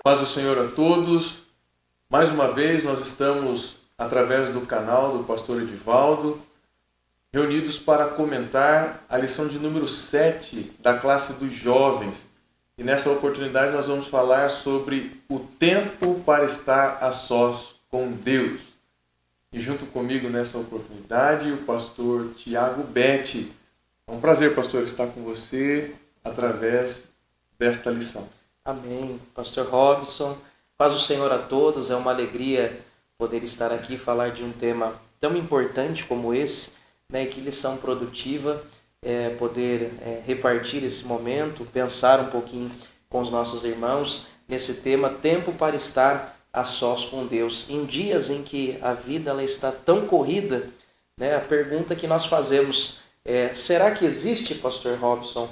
Paz do Senhor a todos. Mais uma vez nós estamos, através do canal do Pastor Edivaldo, reunidos para comentar a lição de número 7 da classe dos jovens. E nessa oportunidade nós vamos falar sobre o tempo para estar a sós com Deus. E junto comigo nessa oportunidade o pastor Tiago Betti. É um prazer, pastor, estar com você através desta lição. Amém. Pastor Robson, paz do Senhor a todos. É uma alegria poder estar aqui e falar de um tema tão importante como esse, né? Que lição produtiva, poder repartir esse momento, pensar um pouquinho com os nossos irmãos nesse tema, tempo para estar a sós com Deus. Em dias em que a vida ela está tão corrida, né? A pergunta que nós fazemos é: será que existe, pastor Robson,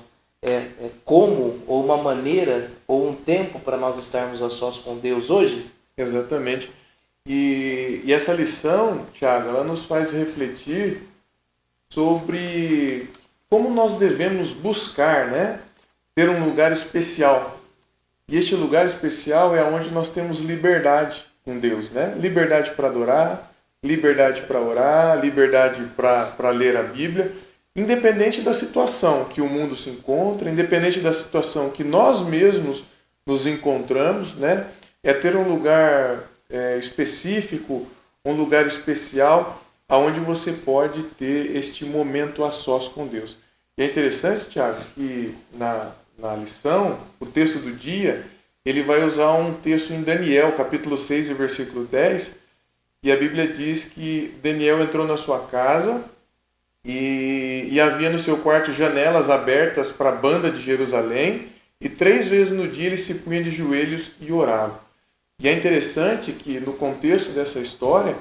como, ou uma maneira, ou um tempo para nós estarmos a sós com Deus hoje? Exatamente. E essa lição, Tiago, ela nos faz refletir sobre como nós devemos buscar, né, ter um lugar especial. E este lugar especial é onde nós temos liberdade com Deus, né? Liberdade para adorar, liberdade para orar, liberdade para ler a Bíblia. Independente da situação que o mundo se encontra, independente da situação que nós mesmos nos encontramos, né? É ter um lugar específico, um lugar especial, onde você pode ter este momento a sós com Deus. E é interessante, Tiago, que na lição, o texto do dia, ele vai usar um texto em Daniel, capítulo 6, versículo 10, e a Bíblia diz que Daniel entrou na sua casa e havia no seu quarto janelas abertas para a banda de Jerusalém, e 3 vezes no dia ele se punha de joelhos e orava. E é interessante que no contexto dessa história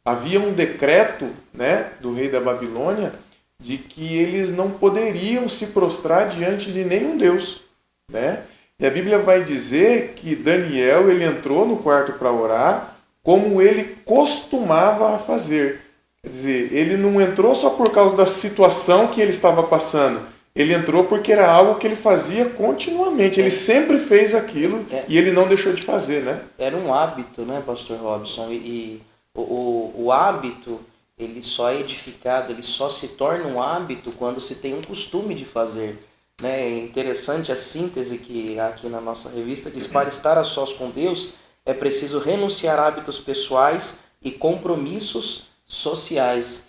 havia um decreto, né, do rei da Babilônia de que eles não poderiam se prostrar diante de nenhum Deus, né? E a Bíblia vai dizer que Daniel ele entrou no quarto para orar como ele costumava fazer. Quer dizer, ele não entrou só por causa da situação que ele estava passando. Ele entrou porque era algo que ele fazia continuamente. Ele sempre fez aquilo e ele não deixou de fazer, né? Era um hábito, né, pastor Robson? E o hábito, ele só é edificado, ele só se torna um hábito quando se tem um costume de fazer. Né? É interessante a síntese que aqui na nossa revista diz: para estar a sós com Deus é preciso renunciar a hábitos pessoais e compromissos sociais.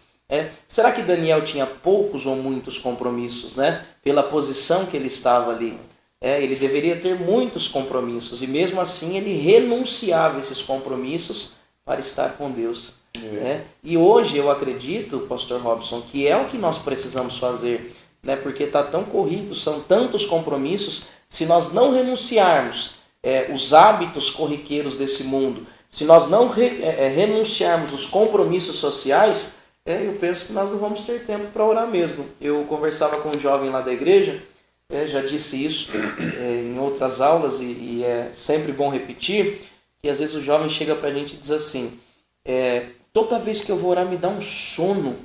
Será que Daniel tinha poucos ou muitos compromissos, né? Pela posição que ele estava ali. Ele deveria ter muitos compromissos e mesmo assim ele renunciava a esses compromissos para estar com Deus. E hoje eu acredito, pastor Robson, que é o que nós precisamos fazer, né? Porque está tão corrido, são tantos compromissos. Se nós não renunciarmos os hábitos corriqueiros desse mundo, se nós não renunciarmos os compromissos sociais, eu penso que nós não vamos ter tempo para orar mesmo. Eu conversava com um jovem lá da igreja, já disse isso em outras aulas e é sempre bom repetir, que às vezes o jovem chega para a gente e diz assim: toda vez que eu vou orar me dá um sono,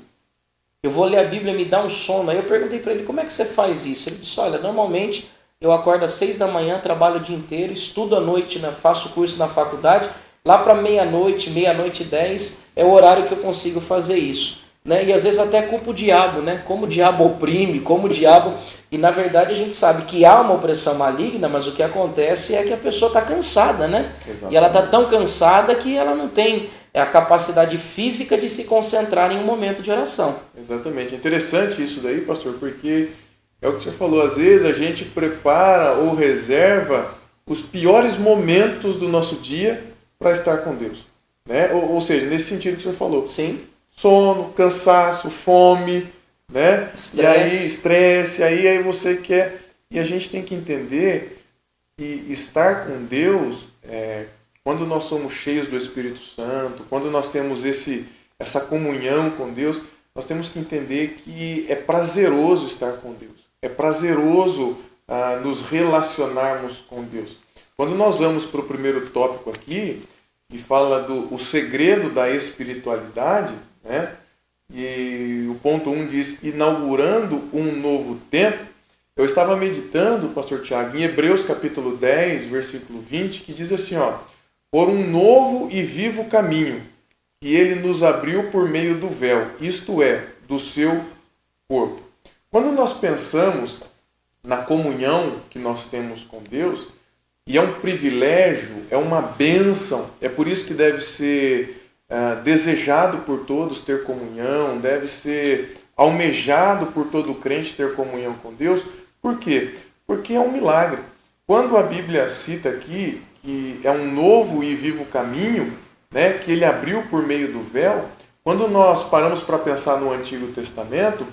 eu vou ler a Bíblia me dá um sono. Aí eu perguntei para ele: como é que você faz isso? Ele disse: olha, normalmente eu acordo às 6 da manhã, trabalho o dia inteiro, estudo à noite, né, faço curso na faculdade. Lá para meia-noite, meia-noite e 10, é o horário que eu consigo fazer isso. Né? E às vezes até culpa o diabo, né? Como o diabo oprime, como o diabo... E na verdade a gente sabe que há uma opressão maligna, mas o que acontece é que a pessoa está cansada, né? Exatamente. E ela está tão cansada que ela não tem a capacidade física de se concentrar em um momento de oração. Exatamente. É interessante isso daí, pastor, porque é o que o senhor falou, às vezes a gente prepara ou reserva os piores momentos do nosso dia para estar com Deus, né? Ou seja, nesse sentido que o senhor falou. Sim. Sono, cansaço, fome, né? Estresse. E aí estresse, aí você quer... E a gente tem que entender que estar com Deus, quando nós somos cheios do Espírito Santo, quando nós temos essa comunhão com Deus, nós temos que entender que é prazeroso estar com Deus. É prazeroso nos relacionarmos com Deus. Quando nós vamos para o primeiro tópico aqui, que fala o segredo da espiritualidade, né? E o ponto 1 diz: inaugurando um novo tempo. Eu estava meditando, pastor Tiago, em Hebreus capítulo 10, versículo 20, que diz assim, ó, por um novo e vivo caminho que ele nos abriu por meio do véu, isto é, do seu corpo. Quando nós pensamos na comunhão que nós temos com Deus, e é um privilégio, é uma bênção, é por isso que deve ser desejado por todos ter comunhão, deve ser almejado por todo crente ter comunhão com Deus. Por quê? Porque é um milagre. Quando a Bíblia cita aqui que é um novo e vivo caminho, né, que ele abriu por meio do véu, quando nós paramos para pensar no Antigo Testamento,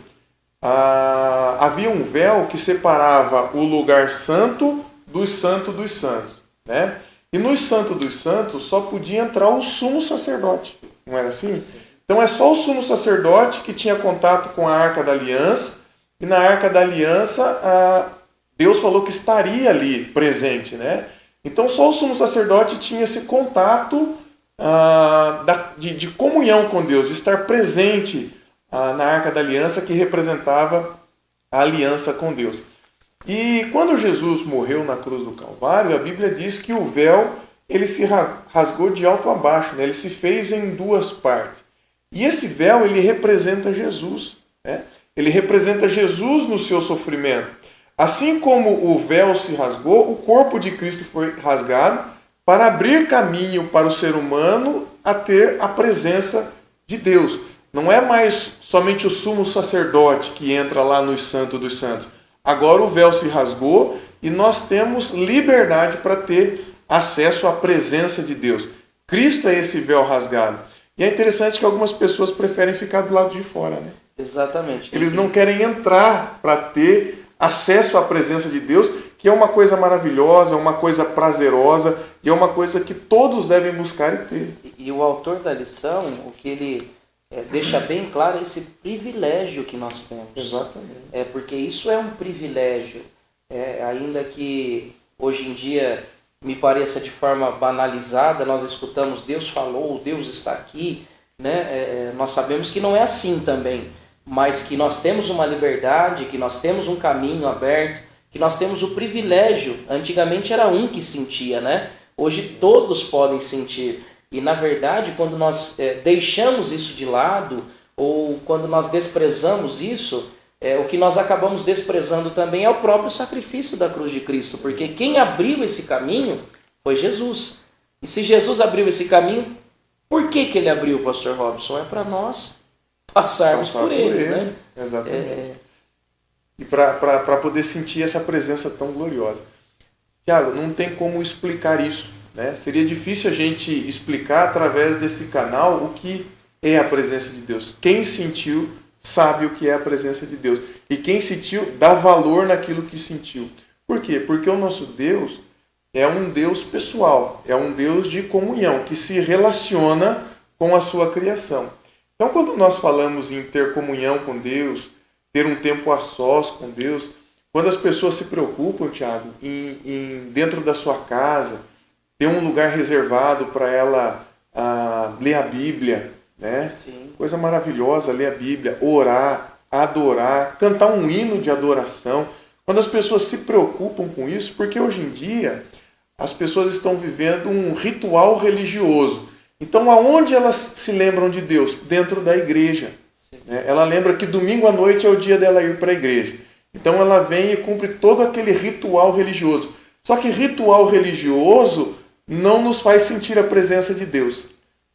havia um véu que separava o lugar santo dos santos, né? E no santo dos santos só podia entrar o sumo sacerdote, não era assim? Sim. Então é só o sumo sacerdote que tinha contato com a Arca da Aliança, e na Arca da Aliança Deus falou que estaria ali presente, né? Então só o sumo sacerdote tinha esse contato de comunhão com Deus, de estar presente na Arca da Aliança, que representava a aliança com Deus. E quando Jesus morreu na cruz do Calvário, a Bíblia diz que o véu ele se rasgou de alto a baixo, né? Ele se fez em duas partes. E esse véu ele representa Jesus, né? Ele representa Jesus no seu sofrimento. Assim como o véu se rasgou, o corpo de Cristo foi rasgado para abrir caminho para o ser humano a ter a presença de Deus. Não é mais somente o sumo sacerdote que entra lá no Santo dos Santos. Agora o véu se rasgou e nós temos liberdade para ter acesso à presença de Deus. Cristo é esse véu rasgado. E é interessante que algumas pessoas preferem ficar do lado de fora, né? Exatamente. Eles não querem entrar para ter acesso à presença de Deus, que é uma coisa maravilhosa, uma coisa prazerosa e é uma coisa que todos devem buscar e ter. E o autor da lição, o que ele deixa bem claro é esse privilégio que nós temos. Exatamente. Porque isso é um privilégio, ainda que hoje em dia me pareça de forma banalizada, nós escutamos Deus falou, Deus está aqui, né? Nós sabemos que não é assim também, mas que nós temos uma liberdade, que nós temos um caminho aberto, que nós temos o privilégio. Antigamente era um que sentia, né? Hoje todos podem sentir. E na verdade, quando nós deixamos isso de lado, ou quando nós desprezamos isso, o que nós acabamos desprezando também é o próprio sacrifício da cruz de Cristo, porque quem abriu esse caminho foi Jesus. E se Jesus abriu esse caminho, por que ele abriu, pastor Robson? É para nós passarmos por eles, né? Exatamente. E para poder sentir essa presença tão gloriosa. Tiago, não tem como explicar isso, né? Seria difícil a gente explicar através desse canal o que é a presença de Deus. Quem sentiu sabe o que é a presença de Deus. E quem sentiu dá valor naquilo que sentiu. Por quê? Porque o nosso Deus é um Deus pessoal, é um Deus de comunhão, que se relaciona com a sua criação. Então, quando nós falamos em ter comunhão com Deus, ter um tempo a sós com Deus, quando as pessoas se preocupam, Tiago, em dentro da sua casa, ter um lugar reservado para ela ler a Bíblia, né? Sim. Coisa maravilhosa, ler a Bíblia, orar, adorar, cantar um hino de adoração. Quando as pessoas se preocupam com isso, porque hoje em dia as pessoas estão vivendo um ritual religioso. Então, aonde elas se lembram de Deus? Dentro da igreja. Né? Ela lembra que domingo à noite é o dia dela ir para a igreja. Então, ela vem e cumpre todo aquele ritual religioso. Só que ritual religioso não nos faz sentir a presença de Deus.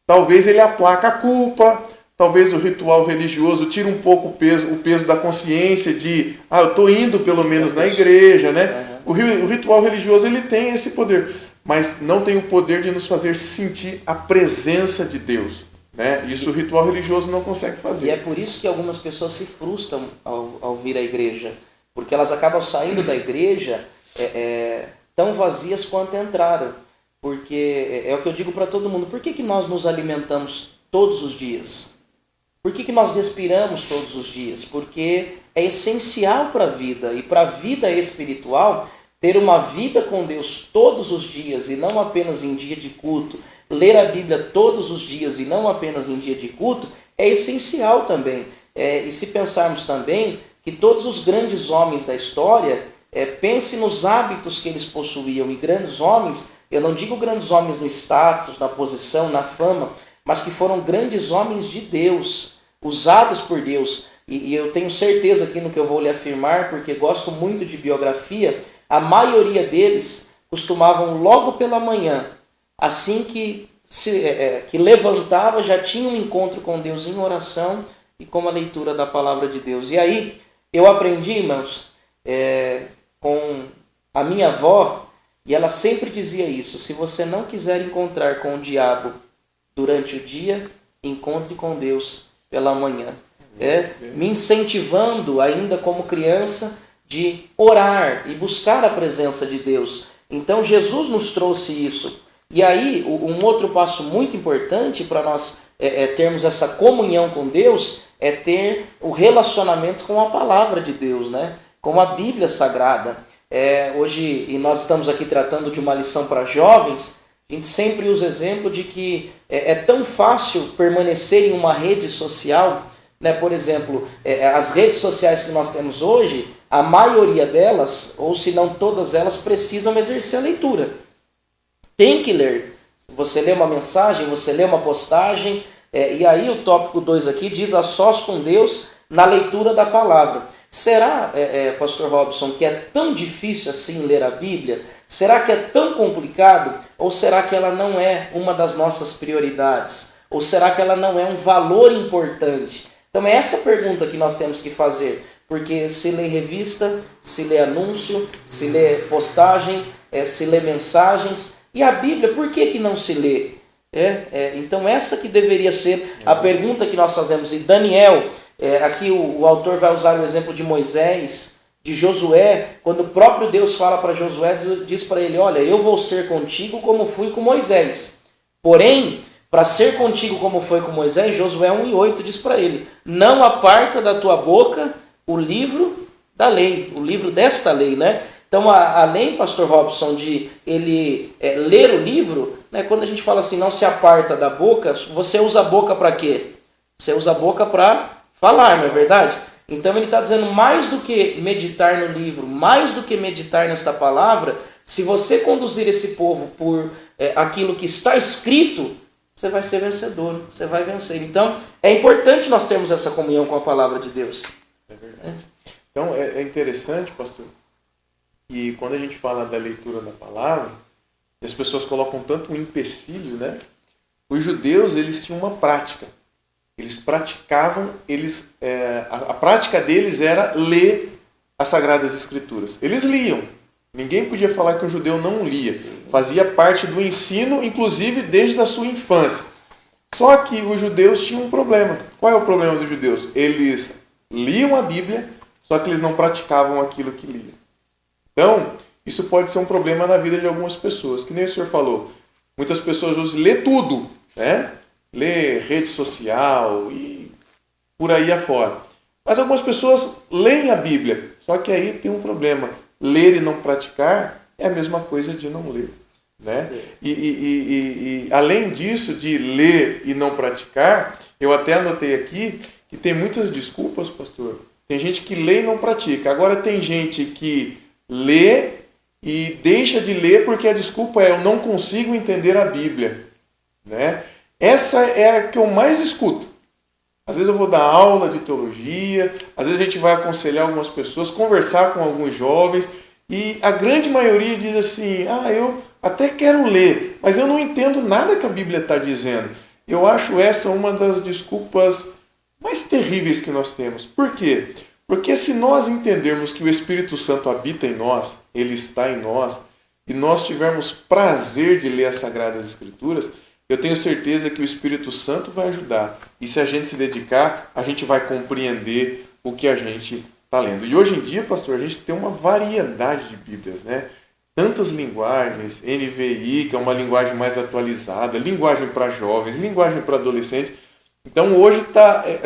Talvez ele aplaca a culpa, talvez o ritual religioso tire um pouco o peso da consciência de, eu estou indo pelo menos na igreja, né? O ritual religioso ele tem esse poder, mas não tem o poder de nos fazer sentir a presença de Deus, né? Isso o ritual religioso não consegue fazer. E é por isso que algumas pessoas se frustram ao vir à igreja, porque elas acabam saindo da igreja tão vazias quanto entraram. Porque é o que eu digo para todo mundo, por que nós nos alimentamos todos os dias? Por que nós respiramos todos os dias? Porque é essencial para a vida, e para a vida espiritual, ter uma vida com Deus todos os dias e não apenas em dia de culto, ler a Bíblia todos os dias e não apenas em dia de culto, é essencial também. E se pensarmos também que todos os grandes homens da história, pense nos hábitos que eles possuíam. E grandes homens, eu não digo grandes homens no status, na posição, na fama, mas que foram grandes homens de Deus, usados por Deus. E eu tenho certeza aqui no que eu vou lhe afirmar, porque gosto muito de biografia, a maioria deles costumavam logo pela manhã, assim que levantava, já tinha um encontro com Deus em oração e com a leitura da palavra de Deus. E aí eu aprendi, irmãos, com a minha avó, e ela sempre dizia isso: se você não quiser encontrar com o diabo durante o dia, encontre com Deus pela manhã. Me incentivando ainda como criança de orar e buscar a presença de Deus. Então Jesus nos trouxe isso. E aí um outro passo muito importante para nós termos essa comunhão com Deus é ter o relacionamento com a palavra de Deus, né? Com a Bíblia Sagrada. Hoje, e nós estamos aqui tratando de uma lição para jovens, a gente sempre usa o exemplo de que é tão fácil permanecer em uma rede social, né? Por exemplo, as redes sociais que nós temos hoje, a maioria delas, ou se não todas elas, precisam exercer a leitura. Tem que ler. Você lê uma mensagem, você lê uma postagem, e aí o tópico 2 aqui diz: a sós com Deus na leitura da palavra. Será, Pastor Robson, que é tão difícil assim ler a Bíblia? Será que é tão complicado? Ou será que ela não é uma das nossas prioridades? Ou será que ela não é um valor importante? Então é essa pergunta que nós temos que fazer. Porque se lê revista, se lê anúncio, se lê postagem, se lê mensagens. E a Bíblia, por que não se lê? Então essa que deveria ser a pergunta que nós fazemos. E Daniel, aqui o autor vai usar o exemplo de Moisés, de Josué, quando o próprio Deus fala para Josué, diz para ele: olha, eu vou ser contigo como fui com Moisés. Porém, para ser contigo como foi com Moisés, Josué 1:8 diz para ele: não aparta da tua boca o livro da lei, o livro desta lei, né? Então, além, Pastor Robson, de ele ler o livro, né, quando a gente fala assim, não se aparta da boca, você usa a boca para quê? Você usa a boca para falar, não é verdade? Então, ele está dizendo, mais do que meditar no livro, mais do que meditar nesta palavra, se você conduzir esse povo por aquilo que está escrito, você vai ser vencedor, você vai vencer. Então, é importante nós termos essa comunhão com a palavra de Deus. É verdade. Então, é interessante, pastor, e quando a gente fala da leitura da palavra, as pessoas colocam tanto um empecilho, né? Os judeus, eles tinham uma prática. Eles praticavam, a prática deles era ler as Sagradas Escrituras. Eles liam. Ninguém podia falar que um judeu não lia. Fazia parte do ensino, inclusive desde a sua infância. Só que os judeus tinham um problema. Qual é o problema dos judeus? Eles liam a Bíblia, só que eles não praticavam aquilo que liam. Então, isso pode ser um problema na vida de algumas pessoas. Que nem o senhor falou. Muitas pessoas hoje lê tudo, né? Lê rede social e por aí afora. Mas algumas pessoas leem a Bíblia. Só que aí tem um problema. Ler e não praticar é a mesma coisa de não ler, né? E além disso, de ler e não praticar, eu até anotei aqui que tem muitas desculpas, pastor. Tem gente que lê e não pratica. Agora tem gente que lê e deixa de ler porque a desculpa é: eu não consigo entender a Bíblia, né? Essa é a que eu mais escuto. Às vezes eu vou dar aula de teologia, às vezes a gente vai aconselhar algumas pessoas, conversar com alguns jovens, e a grande maioria diz assim: eu até quero ler, mas eu não entendo nada que a Bíblia está dizendo. Eu acho essa uma das desculpas mais terríveis que nós temos. Por quê? Porque se nós entendermos que o Espírito Santo habita em nós, ele está em nós, e nós tivermos prazer de ler as Sagradas Escrituras, eu tenho certeza que o Espírito Santo vai ajudar. E se a gente se dedicar, a gente vai compreender o que a gente está lendo. E hoje em dia, pastor, a gente tem uma variedade de Bíblias, né? Tantas linguagens, NVI, que é uma linguagem mais atualizada, linguagem para jovens, linguagem para adolescentes. Então hoje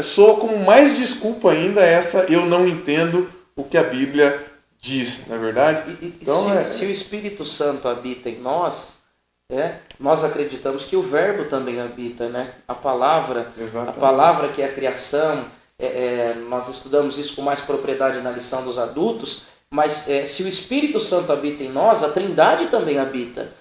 soa como mais desculpa ainda essa: eu não entendo o que a Bíblia diz, não é verdade? Então, se o Espírito Santo habita em nós, nós acreditamos que o Verbo também habita, né? A palavra que é a criação, nós estudamos isso com mais propriedade na lição dos adultos, mas se o Espírito Santo habita em nós, a Trindade também habita.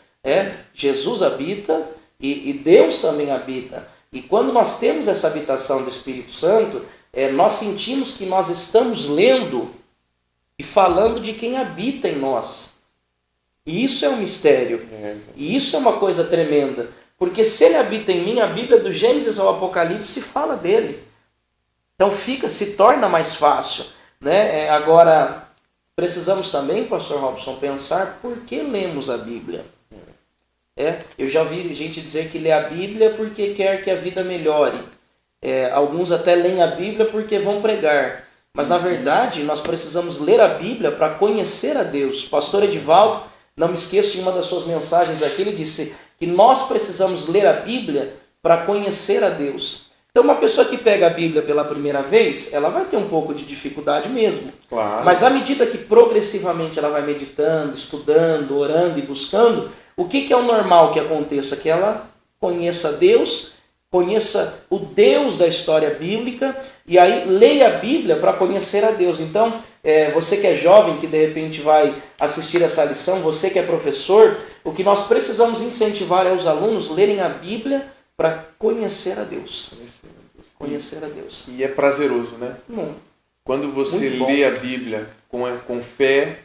Jesus habita e Deus também habita. E quando nós temos essa habitação do Espírito Santo, nós sentimos que nós estamos lendo e falando de quem habita em nós. E isso é um mistério. E isso é uma coisa tremenda. Porque se ele habita em mim, a Bíblia do Gênesis ao Apocalipse fala dele. Então se torna mais fácil. Né? Agora, precisamos também, pastor Robson, pensar por que lemos a Bíblia. Eu já ouvi gente dizer que lê a Bíblia porque quer que a vida melhore. Alguns até leem a Bíblia porque vão pregar. Mas, na verdade, nós precisamos ler a Bíblia para conhecer a Deus. O pastor Edivaldo, não me esqueço, em uma das suas mensagens aqui, ele disse que nós precisamos ler a Bíblia para conhecer a Deus. Então, uma pessoa que pega a Bíblia pela primeira vez, ela vai ter um pouco de dificuldade mesmo. Claro. Mas à medida que progressivamente ela vai meditando, estudando, orando e buscando, o que é o normal que aconteça? Que ela conheça Deus, conheça o Deus da história bíblica e aí leia a Bíblia para conhecer a Deus. Então, você que é jovem, que de repente vai assistir essa lição, você que é professor, o que nós precisamos incentivar é os alunos lerem a Bíblia para conhecer a Deus. Conhecer a Deus. E é prazeroso, né? Quando você lê a Bíblia com fé,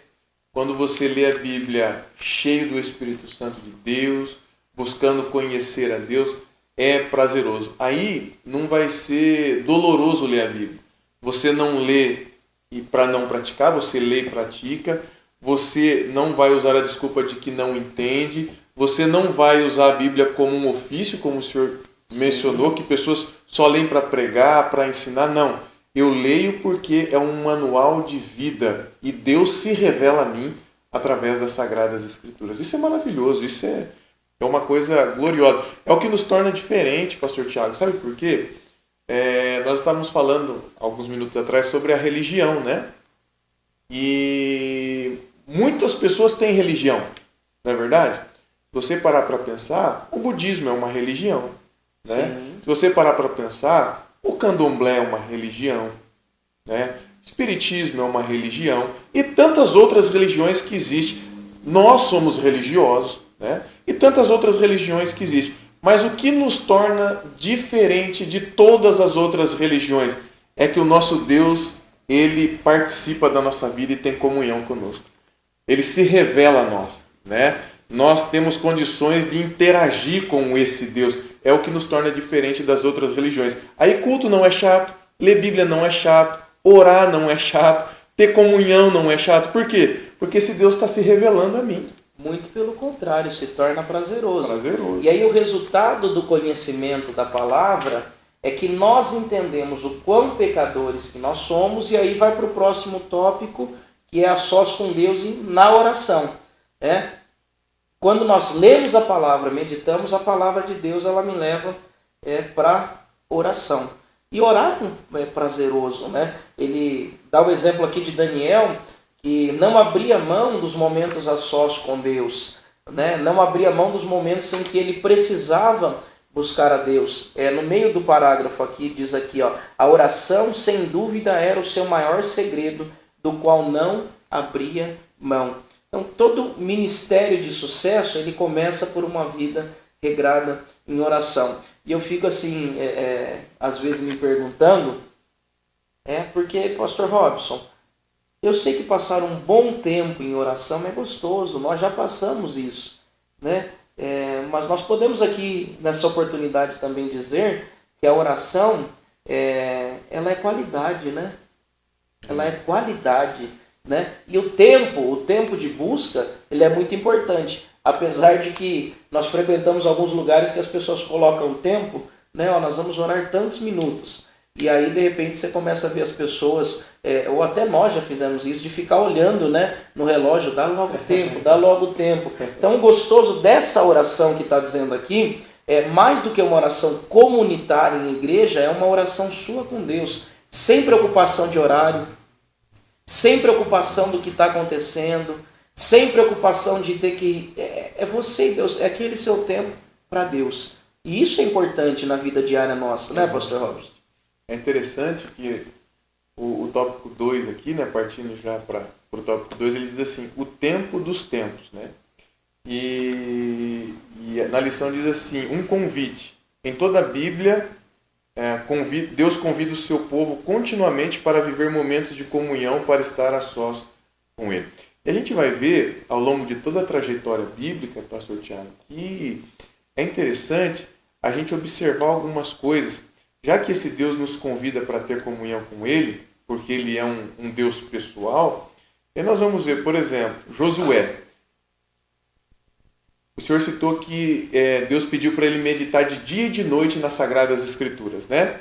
quando você lê a Bíblia cheio do Espírito Santo de Deus, buscando conhecer a Deus, é prazeroso. Aí não vai ser doloroso ler a Bíblia. Você não lê e para não praticar, você lê e pratica. Você não vai usar a desculpa de que não entende. Você não vai usar a Bíblia como um ofício, como o senhor mencionou, que pessoas só leem para pregar, para ensinar. Não. Eu leio porque é um manual de vida e Deus se revela a mim através das Sagradas Escrituras. Isso é maravilhoso, isso é uma coisa gloriosa. É o que nos torna diferente, pastor Tiago. Sabe por quê? Nós estávamos falando, alguns minutos atrás, sobre a religião, né? E muitas pessoas têm religião, não é verdade? Se você parar para pensar, o budismo é uma religião. Né? Se você parar para pensar, o candomblé é uma religião. Né? Espiritismo é uma religião. E tantas outras religiões que existem. Nós somos religiosos. Né? E tantas outras religiões que existem. Mas o que nos torna diferente de todas as outras religiões é que o nosso Deus, ele participa da nossa vida e tem comunhão conosco. Ele se revela a nós. Né? Nós temos condições de interagir com esse Deus. É o que nos torna diferente das outras religiões. Aí culto não é chato, ler Bíblia não é chato, orar não é chato, ter comunhão não é chato. Por quê? Porque esse Deus está se revelando a mim. Muito pelo contrário, se torna prazeroso. Prazeroso. E aí o resultado do conhecimento da palavra é que nós entendemos o quão pecadores que nós somos, e aí vai para o próximo tópico, que é a sós com Deus na oração. Quando nós lemos a palavra, meditamos a palavra de Deus, ela me leva para oração. E orar é prazeroso. Né? Ele dá o exemplo aqui de Daniel, que não abria mão dos momentos a sós com Deus, né? Não abria mão dos momentos em que ele precisava buscar a Deus. No meio do parágrafo aqui, diz aqui, a oração sem dúvida era o seu maior segredo, do qual não abria mão. Então, todo ministério de sucesso, ele começa por uma vida regrada em oração. E eu fico assim, às vezes me perguntando, porque, pastor Robson, eu sei que passar um bom tempo em oração é gostoso, nós já passamos isso, né? Mas nós podemos aqui, nessa oportunidade, também dizer que a oração, ela é qualidade, né? Ela é qualidade, né? E o tempo de busca, ele é muito importante. Apesar de que nós frequentamos alguns lugares que as pessoas colocam o tempo, né? Nós vamos orar tantos minutos. E aí, de repente, você começa a ver as pessoas, ou até nós já fizemos isso, de ficar olhando, né, no relógio, dá logo tempo, dá logo tempo. Então, o gostoso dessa oração que está dizendo aqui, mais do que uma oração comunitária em igreja, é uma oração sua com Deus, sem preocupação de horário, sem preocupação do que está acontecendo, sem preocupação de ter que... É você e Deus, é aquele seu tempo para Deus. E isso é importante na vida diária nossa, né, pastor Robson? É interessante que o tópico 2 aqui, né, partindo já para o tópico 2, ele diz assim, o tempo dos tempos, né? E na lição diz assim, um convite. Em toda a Bíblia, Deus convida o seu povo continuamente para viver momentos de comunhão, para estar a sós com Ele. E a gente vai ver, ao longo de toda a trajetória bíblica, pastor Tiago, que é interessante a gente observar algumas coisas. Já que esse Deus nos convida para ter comunhão com Ele, porque Ele é um Deus pessoal, e nós vamos ver, por exemplo, Josué. O Senhor citou que Deus pediu para ele meditar de dia e de noite nas Sagradas Escrituras, né?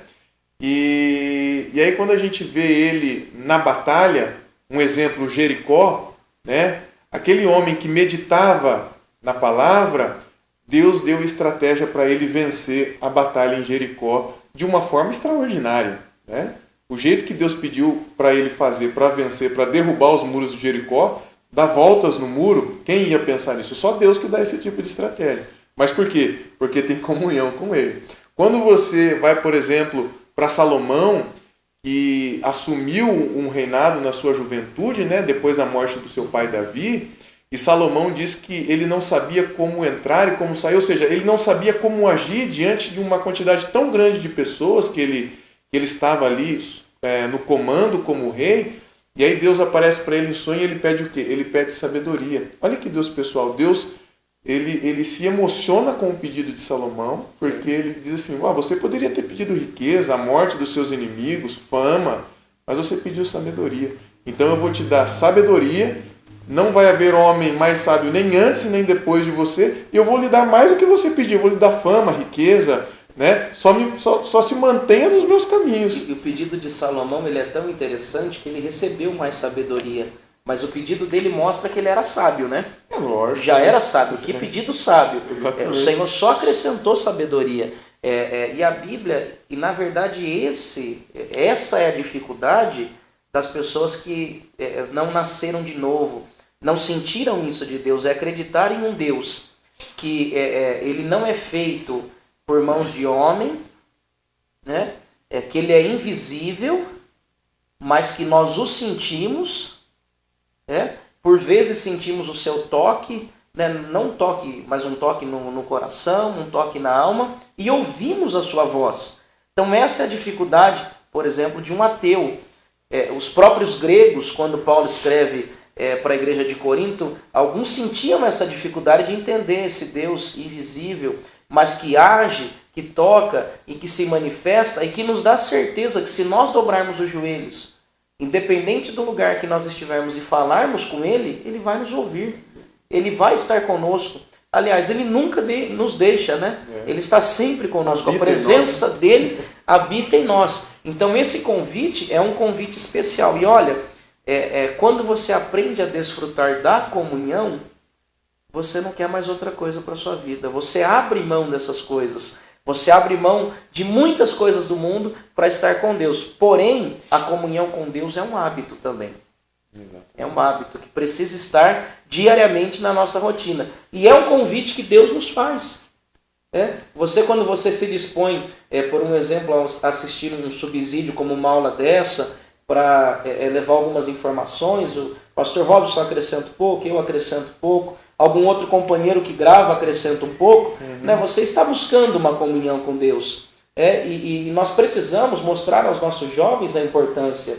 E aí quando a gente vê ele na batalha, um exemplo, Jericó, né? Aquele homem que meditava na palavra, Deus deu estratégia para ele vencer a batalha em Jericó de uma forma extraordinária, né? O jeito que Deus pediu para ele fazer, para vencer, para derrubar os muros de Jericó, dar voltas no muro, quem ia pensar nisso? Só Deus que dá esse tipo de estratégia. Mas por quê? Porque tem comunhão com Ele. Quando você vai, por exemplo, para Salomão, que assumiu um reinado na sua juventude, né, depois da morte do seu pai Davi, e Salomão diz que ele não sabia como entrar e como sair, ou seja, ele não sabia como agir diante de uma quantidade tão grande de pessoas que ele estava ali no comando como rei. E aí Deus aparece para ele em sonho e ele pede o quê? Ele pede sabedoria. Olha que Deus pessoal. Deus, ele se emociona com o pedido de Salomão, porque Sim. Ele diz assim, você poderia ter pedido riqueza, a morte dos seus inimigos, fama, mas você pediu sabedoria. Então eu vou te dar sabedoria, não vai haver homem mais sábio nem antes nem depois de você, e eu vou lhe dar mais do que você pediu, eu vou lhe dar fama, riqueza, né? Só se mantenha nos meus caminhos. E o pedido de Salomão ele é tão interessante que ele recebeu mais sabedoria. Mas o pedido dele mostra que ele era sábio, né? É lógico. Já era sábio. Que pedido sábio. Exatamente. O Senhor só acrescentou sabedoria. E a Bíblia, e na verdade essa é a dificuldade das pessoas que não nasceram de novo, não sentiram isso de Deus, é acreditar em um Deus que ele não é feito por mãos de homem, né? Que ele é invisível, mas que nós o sentimos, né? Por vezes sentimos o seu toque, né? Não um toque, mas um toque no coração, um toque na alma, e ouvimos a sua voz. Então essa é a dificuldade, por exemplo, de um ateu. Os próprios gregos, quando Paulo escreve para a igreja de Corinto, alguns sentiam essa dificuldade de entender esse Deus invisível, mas que age, que toca e que se manifesta e que nos dá certeza que se nós dobrarmos os joelhos, independente do lugar que nós estivermos e falarmos com Ele, Ele vai nos ouvir, Ele vai estar conosco. Aliás, Ele nunca nos deixa, né? Ele está sempre conosco, a presença dEle habita em nós. Então esse convite é um convite especial. E olha, quando você aprende a desfrutar da comunhão, você não quer mais outra coisa para a sua vida. Você abre mão dessas coisas. Você abre mão de muitas coisas do mundo para estar com Deus. Porém, a comunhão com Deus é um hábito também. Exatamente. É um hábito que precisa estar diariamente na nossa rotina. E é um convite que Deus nos faz. Quando você se dispõe, por um exemplo, a assistir um subsídio como uma aula dessa, para levar algumas informações, o pastor Robson acrescenta um pouco, eu acrescento um pouco, algum outro companheiro que grava acrescenta um pouco, né? Você está buscando uma comunhão com Deus. E nós precisamos mostrar aos nossos jovens a importância.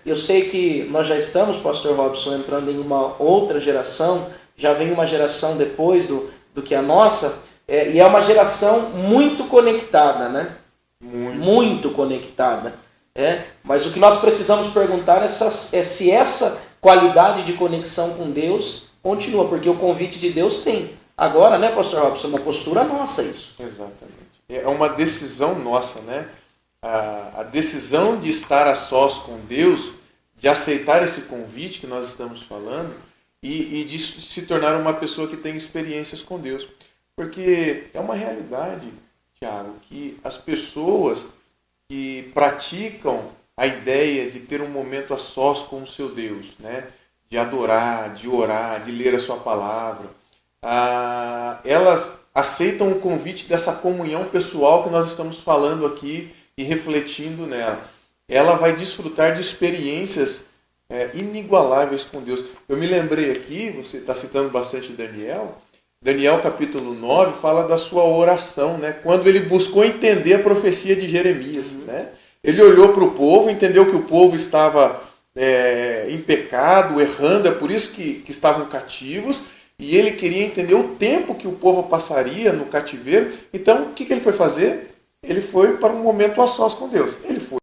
Eu sei que nós já estamos, pastor Robson, entrando em uma outra geração, já vem uma geração depois do que a nossa, e é uma geração muito conectada, né? Muito conectada. Mas o que nós precisamos perguntar é se essa qualidade de conexão com Deus continua, porque o convite de Deus tem. Agora, né, pastor Robson, uma postura nossa isso. Exatamente. É uma decisão nossa, né? A decisão de estar a sós com Deus, de aceitar esse convite que nós estamos falando e de se tornar uma pessoa que tem experiências com Deus. Porque é uma realidade, Tiago, que as pessoas que praticam a ideia de ter um momento a sós com o seu Deus, né? De adorar, de orar, de ler a sua palavra, elas aceitam o convite dessa comunhão pessoal que nós estamos falando aqui, e refletindo nela, ela vai desfrutar de experiências inigualáveis com Deus. Eu me lembrei aqui, você está citando bastante Daniel. Daniel capítulo 9 fala da sua oração, né? Quando ele buscou entender a profecia de Jeremias. Né? Ele olhou para o povo, entendeu que o povo estava em pecado, errando, é por isso que estavam cativos, e ele queria entender o tempo que o povo passaria no cativeiro. Então, o que ele foi fazer? Ele foi para um momento a sós com Deus. Ele foi.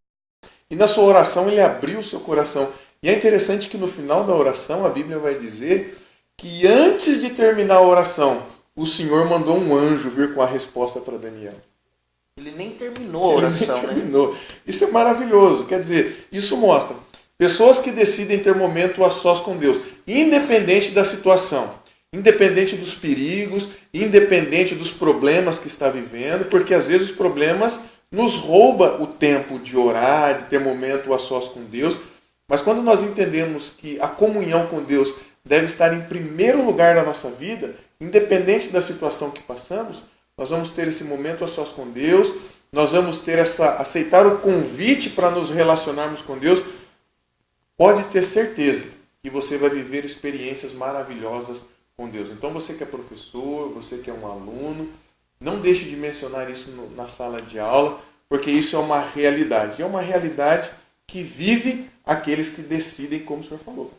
E na sua oração ele abriu o seu coração. E é interessante que no final da oração a Bíblia vai dizer que antes de terminar a oração, o Senhor mandou um anjo vir com a resposta para Daniel. Ele nem terminou a oração, Ele nem terminou. Né? Isso é maravilhoso. Quer dizer, isso mostra pessoas que decidem ter momento a sós com Deus, independente da situação, independente dos perigos, independente dos problemas que está vivendo, porque às vezes os problemas nos roubam o tempo de orar, de ter momento a sós com Deus. Mas quando nós entendemos que a comunhão com Deus deve estar em primeiro lugar na nossa vida, independente da situação que passamos, nós vamos ter esse momento a sós com Deus, nós vamos ter aceitar o convite para nos relacionarmos com Deus. Pode ter certeza que você vai viver experiências maravilhosas com Deus. Então você que é professor, você que é um aluno, não deixe de mencionar isso na sala de aula, porque isso é uma realidade. E é uma realidade que vive aqueles que decidem, como o senhor falou.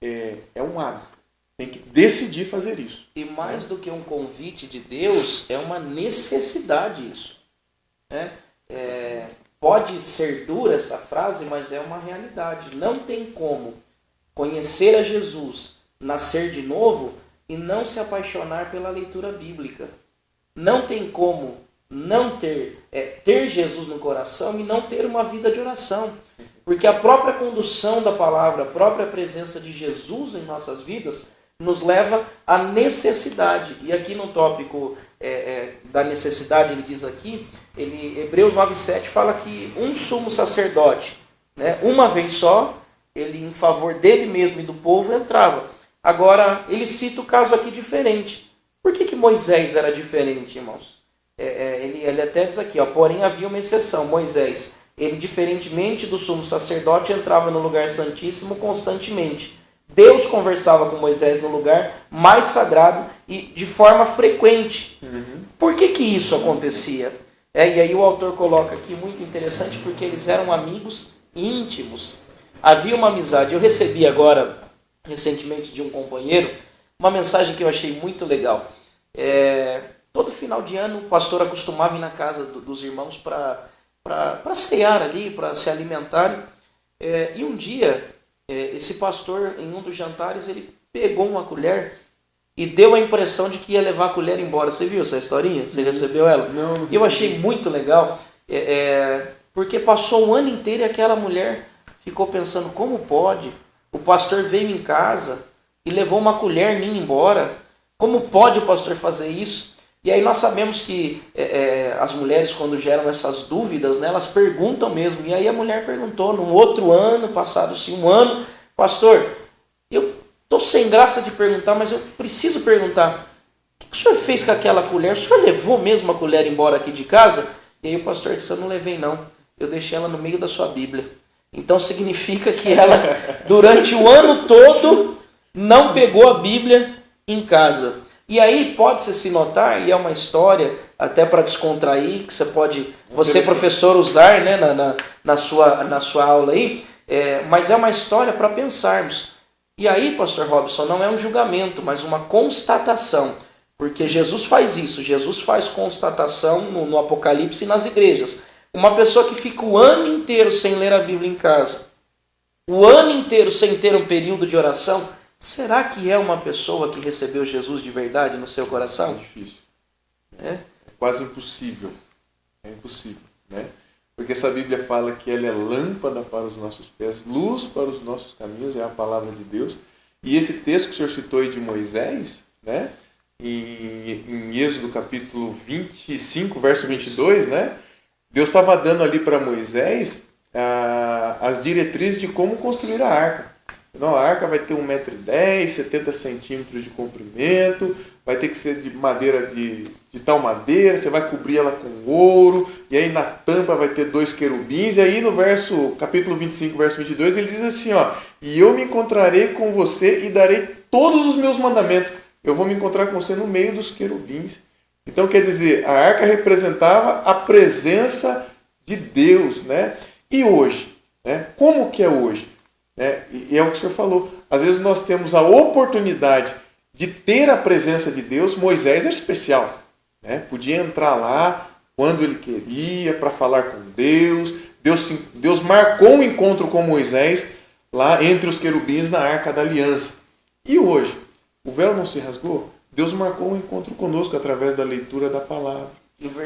É um hábito. Tem que decidir fazer isso. E mais do que um convite de Deus, é uma necessidade isso. Né? Pode ser dura essa frase, mas é uma realidade. Não tem como conhecer a Jesus, nascer de novo e não se apaixonar pela leitura bíblica. Não tem como não ter Jesus no coração e não ter uma vida de oração. Porque a própria condução da palavra, a própria presença de Jesus em nossas vidas nos leva à necessidade. E aqui no tópico da necessidade, ele diz aqui, Hebreus 9,7 fala que um sumo sacerdote, né, uma vez só, ele em favor dele mesmo e do povo entrava. Agora, ele cita o caso aqui diferente. Por que Moisés era diferente, irmãos? Ele até diz aqui, porém havia uma exceção. Moisés, ele diferentemente do sumo sacerdote, entrava no lugar santíssimo constantemente. Deus conversava com Moisés no lugar mais sagrado e de forma frequente. Por que isso acontecia? E aí o autor coloca aqui, muito interessante, porque eles eram amigos íntimos. Havia uma amizade. Eu recebi agora, recentemente, de um companheiro, uma mensagem que eu achei muito legal. Todo final de ano, o pastor acostumava ir na casa dos irmãos para cear ali, para se alimentarem. E um dia, esse pastor, em um dos jantares, ele pegou uma colher e deu a impressão de que ia levar a colher embora. Você viu essa historinha? Você recebeu ela? Não. Eu achei muito legal, porque passou o ano inteiro e aquela mulher ficou pensando, como pode? O pastor veio em casa e levou uma colher minha embora. Como pode o pastor fazer isso? E aí nós sabemos que as mulheres, quando geram essas dúvidas, né, elas perguntam mesmo. E aí a mulher perguntou, no outro ano, passado-se um ano, pastor, eu estou sem graça de perguntar, mas eu preciso perguntar, o que o senhor fez com aquela colher? O senhor levou mesmo a colher embora aqui de casa? E aí o pastor disse, eu não levei não, eu deixei ela no meio da sua Bíblia. Então significa que ela, durante o ano todo, não pegou a Bíblia em casa. E aí pode-se se notar, e é uma história até para descontrair, que você professor, usar, né, na sua aula aí, mas é uma história para pensarmos. E aí, pastor Robson, não é um julgamento, mas uma constatação, porque Jesus faz isso, Jesus faz constatação no Apocalipse e nas igrejas. Uma pessoa que fica o ano inteiro sem ler a Bíblia em casa, o ano inteiro sem ter um período de oração, será que é uma pessoa que recebeu Jesus de verdade no seu coração? É difícil. É quase impossível. É impossível, né? Porque essa Bíblia fala que ela é lâmpada para os nossos pés, luz para os nossos caminhos, é a palavra de Deus. E esse texto que o senhor citou aí de Moisés, né? Em Êxodo capítulo 25, verso 22, né? Deus estava dando ali para Moisés as diretrizes de como construir a arca. Não, a arca vai ter 1,10 m, 70 centímetros de comprimento, vai ter que ser de madeira de tal madeira, você vai cobrir ela com ouro, e aí na tampa vai ter 2 querubins, e aí no capítulo 25, verso 22, ele diz assim, ó, e eu me encontrarei com você e darei todos os meus mandamentos. Eu vou me encontrar com você no meio dos querubins. Então, quer dizer, a arca representava a presença de Deus, né? E hoje, né? Como que é hoje? E é o que o senhor falou. Às vezes nós temos a oportunidade de ter a presença de Deus. Moisés era especial, né? Podia entrar lá quando ele queria para falar com Deus. Deus marcou um encontro com Moisés lá entre os querubins na Arca da Aliança. E hoje, o véu não se rasgou? Deus marcou um encontro conosco através da leitura da palavra,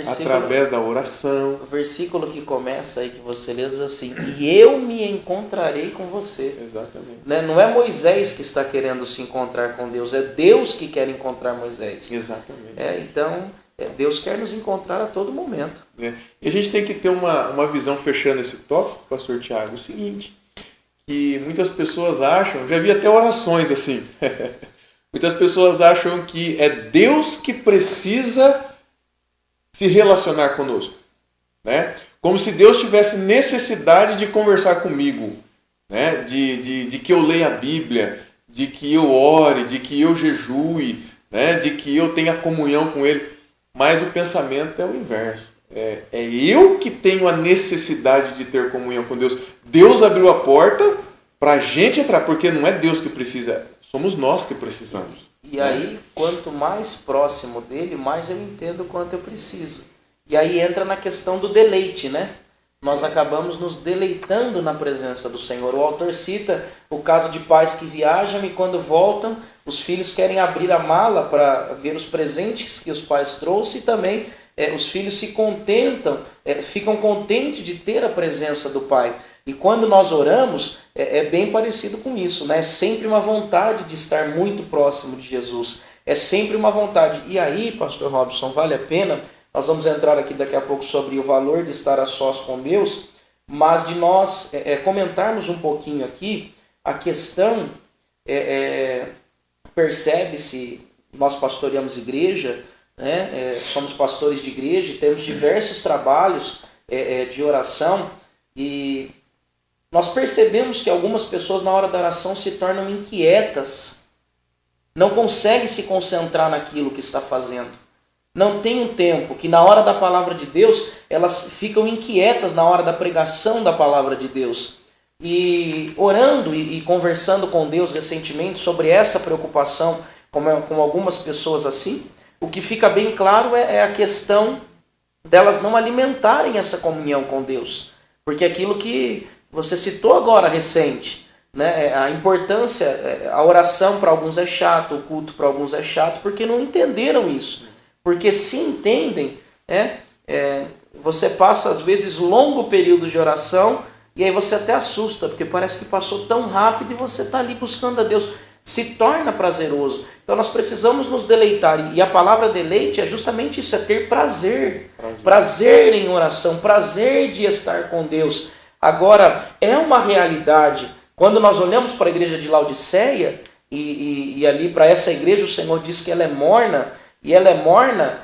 através da oração. O versículo que começa aí, que você lê, diz assim, e eu me encontrarei com você. Exatamente. Né? Não é Moisés que está querendo se encontrar com Deus, é Deus que quer encontrar Moisés. Exatamente. Então, Deus quer nos encontrar a todo momento. E a gente tem que ter uma visão, fechando esse tópico, pastor Tiago, o seguinte, que muitas pessoas acham, já vi até orações assim, muitas pessoas acham que é Deus que precisa se relacionar conosco, né? Como se Deus tivesse necessidade de conversar comigo, né? De que eu leia a Bíblia, de que eu ore, de que eu jejue, né? De que eu tenha comunhão com Ele. Mas o pensamento é o inverso. É eu que tenho a necessidade de ter comunhão com Deus. Deus abriu a porta para a gente entrar, porque não é Deus que precisa, somos nós que precisamos. E aí, quanto mais próximo dele, mais eu entendo o quanto eu preciso. E aí entra na questão do deleite, né? Nós acabamos nos deleitando na presença do Senhor. O autor cita o caso de pais que viajam e quando voltam, os filhos querem abrir a mala para ver os presentes que os pais trouxeram e também os filhos se contentam, ficam contentes de ter a presença do pai. E quando nós oramos, é bem parecido com isso, né? É sempre uma vontade de estar muito próximo de Jesus. É sempre uma vontade. E aí, pastor Robson, vale a pena, nós vamos entrar aqui daqui a pouco sobre o valor de estar a sós com Deus, mas de nós comentarmos um pouquinho aqui a questão, percebe-se, nós pastoreamos igreja, né? Somos pastores de igreja e temos diversos trabalhos de oração e nós percebemos que algumas pessoas na hora da oração se tornam inquietas, não conseguem se concentrar naquilo que está fazendo. Não tem um tempo que na hora da palavra de Deus, elas ficam inquietas na hora da pregação da palavra de Deus. E orando e conversando com Deus recentemente sobre essa preocupação com algumas pessoas assim, o que fica bem claro é a questão delas não alimentarem essa comunhão com Deus. Porque aquilo que você citou agora recente, né? A importância, a oração para alguns é chato, o culto para alguns é chato, porque não entenderam isso. Porque se entendem, você passa às vezes longo período de oração e aí você até assusta, porque parece que passou tão rápido e você está ali buscando a Deus. Se torna prazeroso. Então nós precisamos nos deleitar. E a palavra deleite é justamente isso, é ter prazer. Prazer em oração, prazer de estar com Deus. Agora, é uma realidade, quando nós olhamos para a igreja de Laodiceia, e ali para essa igreja o Senhor diz que ela é morna, e ela é morna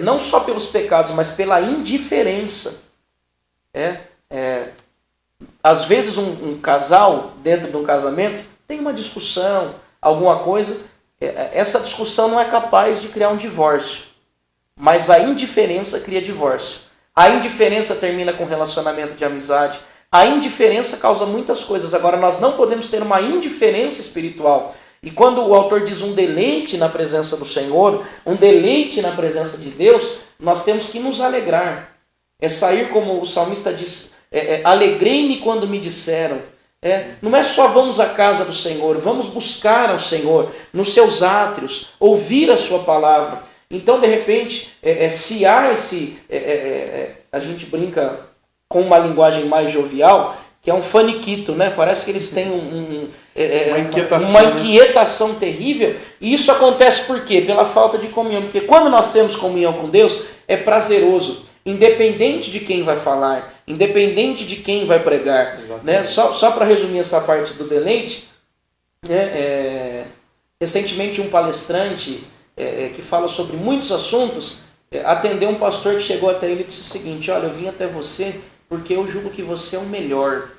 não só pelos pecados, mas pela indiferença. Às vezes um casal, dentro de um casamento, tem uma discussão, alguma coisa, essa discussão não é capaz de criar um divórcio, mas a indiferença cria divórcio. A indiferença termina com relacionamento de amizade, a indiferença causa muitas coisas. Agora, nós não podemos ter uma indiferença espiritual. E quando o autor diz um deleite na presença do Senhor, um deleite na presença de Deus, nós temos que nos alegrar. É sair como o salmista diz, alegrei-me quando me disseram. Não é só vamos à casa do Senhor, vamos buscar ao Senhor nos seus átrios, ouvir a sua palavra. Então, de repente, se há a gente brinca com uma linguagem mais jovial, que é um faniquito, né? Parece que eles têm uma inquietação terrível. E isso acontece por quê? Pela falta de comunhão. Porque quando nós temos comunhão com Deus, é prazeroso. Independente de quem vai falar, independente de quem vai pregar. Né? Só para resumir essa parte do deleite, Recentemente um palestrante que fala sobre muitos assuntos atendeu um pastor que chegou até ele e disse o seguinte: olha, eu vim até você porque eu julgo que você é o melhor.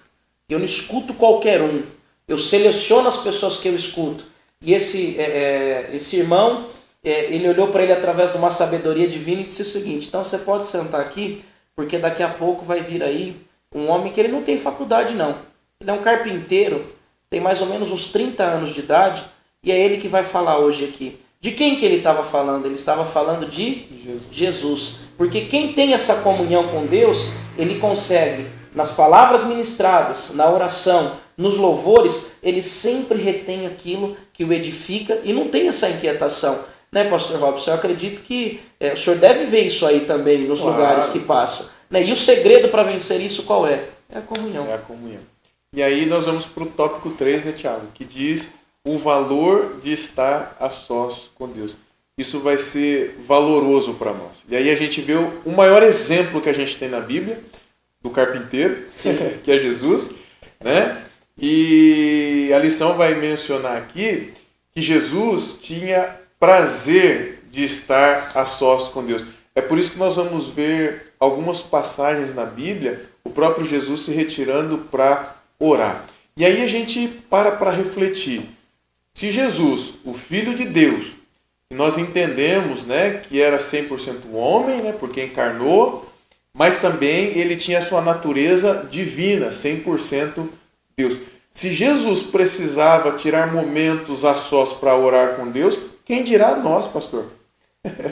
Eu não escuto qualquer um. Eu seleciono as pessoas que eu escuto. E esse irmão, ele olhou para ele através de uma sabedoria divina e disse o seguinte: então você pode sentar aqui, porque daqui a pouco vai vir aí um homem que ele não tem faculdade não. Ele é um carpinteiro, tem mais ou menos uns 30 anos de idade, e é ele que vai falar hoje aqui. De quem que ele estava falando? Ele estava falando de Jesus. Porque quem tem essa comunhão com Deus, ele consegue, nas palavras ministradas, na oração, nos louvores, ele sempre retém aquilo que o edifica e não tem essa inquietação. Né, Pastor Robson? Eu acredito que o senhor deve ver isso aí também nos lugares que passa. Né? E o segredo para vencer isso qual é? É a comunhão. É a comunhão. E aí nós vamos para o tópico 3, né, Tiago? Que diz o valor de estar a sós com Deus. Isso vai ser valoroso para nós. E aí a gente vê o maior exemplo que a gente tem na Bíblia, do carpinteiro, que é Jesus, né? E a lição vai mencionar aqui que Jesus tinha prazer de estar a sós com Deus. É por isso que nós vamos ver algumas passagens na Bíblia, o próprio Jesus se retirando para orar. E aí a gente para refletir. Se Jesus, o Filho de Deus, e nós entendemos, né, que era 100% homem, né, porque encarnou, mas também ele tinha a sua natureza divina, 100% Deus. Se Jesus precisava tirar momentos a sós para orar com Deus, quem dirá nós, pastor?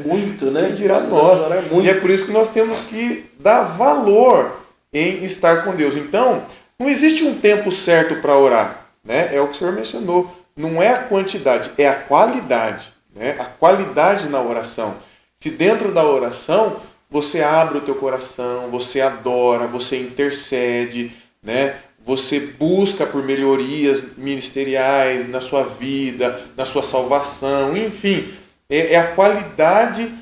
Muito, né? Quem dirá nós? E é por isso que nós temos que dar valor em estar com Deus. Então, não existe um tempo certo para orar, né? É o que o senhor mencionou. Não é a quantidade, é a qualidade, né? A qualidade na oração. Se dentro da oração você abre o teu coração, você adora, você intercede, né? Você busca por melhorias ministeriais na sua vida, na sua salvação, enfim, é a qualidade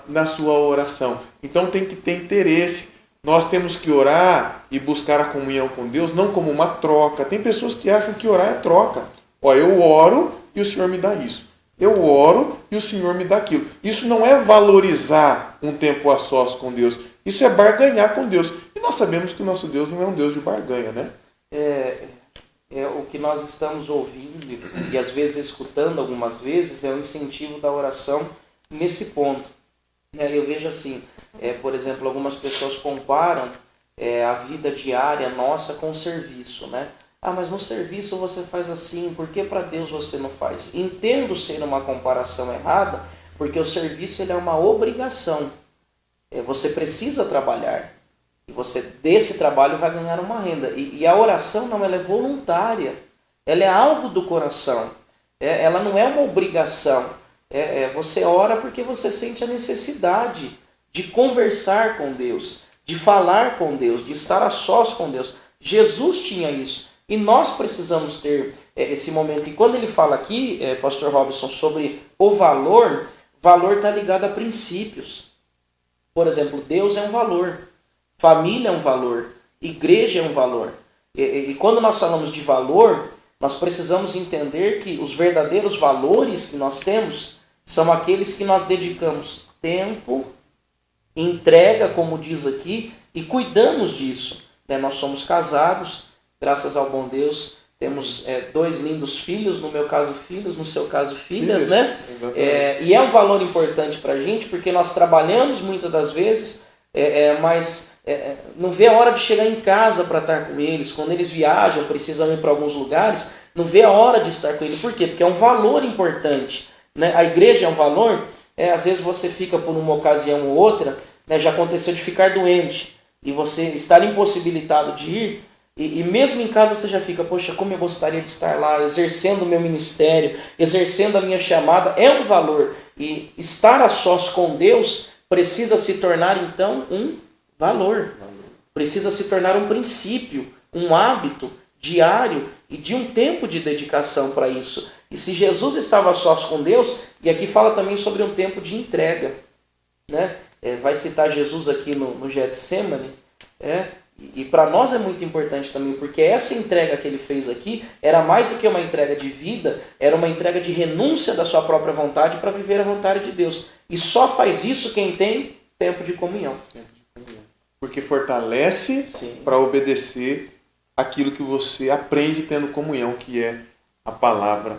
na sua oração. Então tem que ter interesse. Nós temos que orar e buscar a comunhão com Deus não como uma troca. Tem pessoas que acham que orar é troca. Eu oro e o Senhor me dá isso. Eu oro e o Senhor me dá aquilo. Isso não é valorizar um tempo a sós com Deus. Isso é barganhar com Deus. E nós sabemos que o nosso Deus não é um Deus de barganha, né? O que nós estamos ouvindo e às vezes escutando algumas vezes é o incentivo da oração nesse ponto. Eu vejo assim, por exemplo, algumas pessoas comparam a vida diária nossa com o serviço, né? Mas no serviço você faz assim, por que para Deus você não faz? Entendo ser uma comparação errada, porque o serviço ele é uma obrigação. Você precisa trabalhar. E você desse trabalho vai ganhar uma renda. E a oração não, ela é voluntária. Ela é algo do coração. Ela não é uma obrigação. Você ora porque você sente a necessidade de conversar com Deus, de falar com Deus, de estar a sós com Deus. Jesus tinha isso. E nós precisamos ter esse momento. E quando ele fala aqui, Pastor Robson, sobre o valor está ligado a princípios. Por exemplo, Deus é um valor, família é um valor, igreja é um valor. E quando nós falamos de valor, nós precisamos entender que os verdadeiros valores que nós temos são aqueles que nós dedicamos tempo, entrega, como diz aqui, e cuidamos disso. Nós somos casados. Graças ao bom Deus, temos 2 lindos filhos, no meu caso filhos, no seu caso filhas, né? E é um valor importante para a gente, porque nós trabalhamos muitas das vezes, mas não vê a hora de chegar em casa para estar com eles. Quando eles viajam, precisam ir para alguns lugares, não vê a hora de estar com eles. Por quê? Porque é um valor importante, né? A igreja é um valor, às vezes você fica por uma ocasião ou outra, né? Já aconteceu de ficar doente e você estar impossibilitado de ir. E mesmo em casa você já fica, poxa, como eu gostaria de estar lá, exercendo o meu ministério, exercendo a minha chamada, é um valor. E estar a sós com Deus precisa se tornar, então, um valor. Precisa se tornar um princípio, um hábito diário e de um tempo de dedicação para isso. E se Jesus estava a sós com Deus, e aqui fala também sobre um tempo de entrega, né? Vai citar Jesus aqui no Getsemane, E para nós é muito importante também, porque essa entrega que ele fez aqui era mais do que uma entrega de vida, era uma entrega de renúncia da sua própria vontade para viver a vontade de Deus. E só faz isso quem tem tempo de comunhão. Porque fortalece Sim. para obedecer aquilo que você aprende tendo comunhão, que é a palavra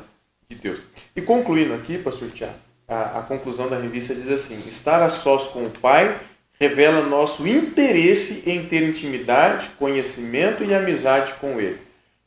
de Deus. E concluindo aqui, pastor Tiago, a conclusão da revista diz assim: estar a sós com o Pai revela nosso interesse em ter intimidade, conhecimento e amizade com Ele.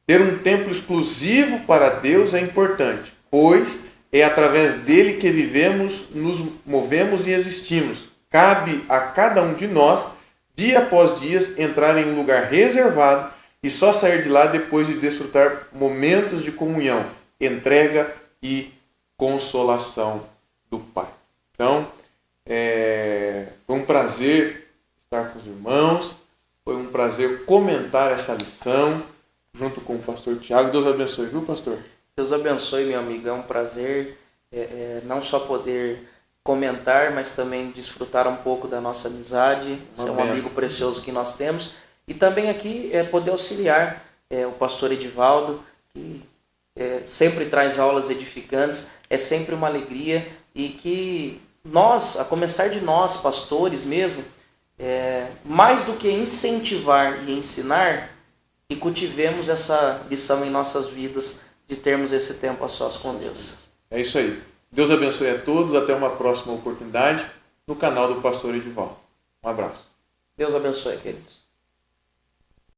Ter um tempo exclusivo para Deus é importante, pois é através dele que vivemos, nos movemos e existimos. Cabe a cada um de nós, dia após dia, entrar em um lugar reservado e só sair de lá depois de desfrutar momentos de comunhão, entrega e consolação do Pai. Então, foi um prazer estar com os irmãos, foi um prazer comentar essa lição junto com o pastor Tiago. Deus abençoe, viu, pastor? Deus abençoe, meu amigo. É um prazer não só poder comentar, mas também desfrutar um pouco da nossa amizade. Você é um amigo precioso que nós temos. E também aqui poder auxiliar o pastor Edivaldo, que sempre traz aulas edificantes. É sempre uma alegria e que nós, a começar de nós, pastores mesmo, mais do que incentivar e ensinar, que cultivemos essa lição em nossas vidas de termos esse tempo a sós com Deus. É isso aí. Deus abençoe a todos. Até uma próxima oportunidade no canal do pastor Edivaldo. Um abraço. Deus abençoe, queridos.